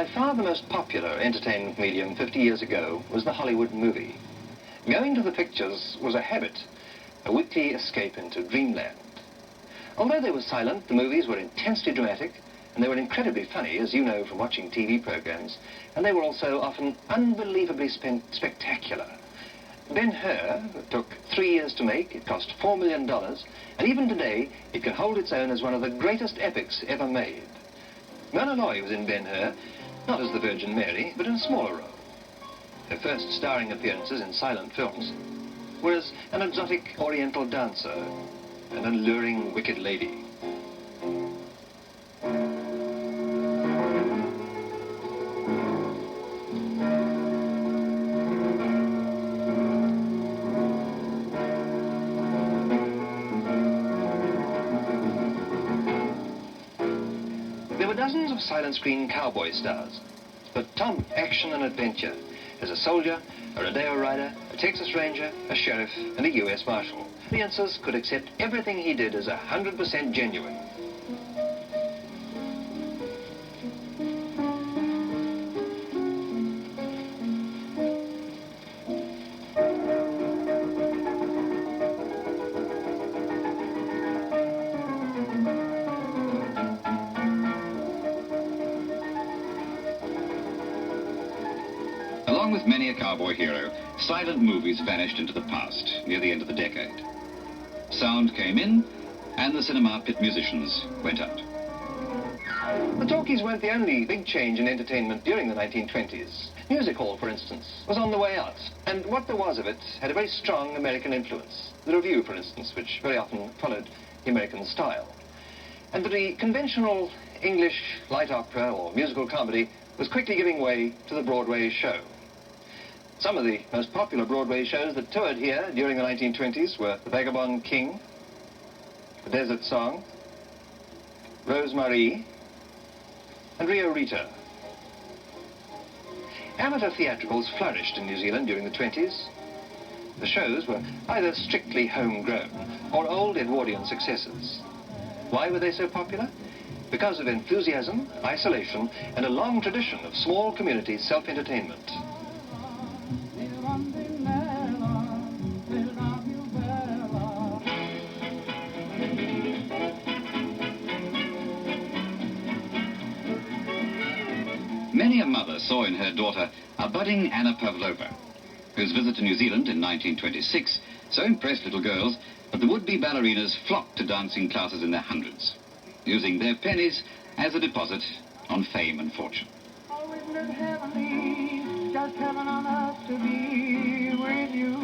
By far the most popular entertainment medium 50 years ago was the Hollywood movie. Going to the pictures was a habit, a weekly escape into dreamland. Although they were silent, the movies were intensely dramatic, and they were incredibly funny, as you know from watching TV programs, and they were also often unbelievably spectacular. Ben-Hur took 3 years to make, it cost $4 million, and even today it can hold its own as one of the greatest epics ever made. Mona Loy was in Ben-Hur, not as the Virgin Mary, but in a smaller role. Her first starring appearances in silent films were as an exotic oriental dancer, an alluring wicked lady. There were dozens of silent screen cowboy stars, but Tom Action and Adventure as a soldier, a rodeo rider, a Texas Ranger, a sheriff, and a U.S. Marshal. Audiences could accept everything he did as 100% genuine. Along with many a cowboy hero, silent movies vanished into the past near the end of the decade. Sound came in, and the cinema pit musicians went out. The talkies weren't the only big change in entertainment during the 1920s. Music hall, for instance, was on the way out, and what there was of it had a very strong American influence. The revue, for instance, which very often followed the American style. And the conventional English light opera or musical comedy was quickly giving way to the Broadway show. Some of the most popular Broadway shows that toured here during the 1920s were The Vagabond King, The Desert Song, Rose-Marie, and Rio Rita. Amateur theatricals flourished in New Zealand during the 20s. The shows were either strictly homegrown or old Edwardian successes. Why were they so popular? Because of enthusiasm, isolation, and a long tradition of small community self-entertainment. Many a mother saw in her daughter a budding Anna Pavlova, whose visit to New Zealand in 1926 so impressed little girls that the would-be ballerinas flocked to dancing classes in their hundreds, using their pennies as a deposit on fame and fortune. Oh, isn't it heavenly, just heaven on earth to be with you?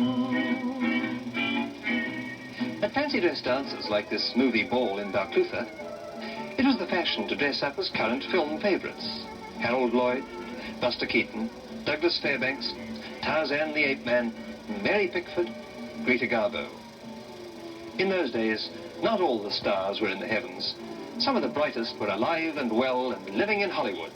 At fancy dress dances like this movie ball in Darklutha, it was the fashion to dress up as current film favourites. Harold Lloyd, Buster Keaton, Douglas Fairbanks, Tarzan the Ape Man, Mary Pickford, Greta Garbo. In those days, not all the stars were in the heavens. Some of the brightest were alive and well and living in Hollywood.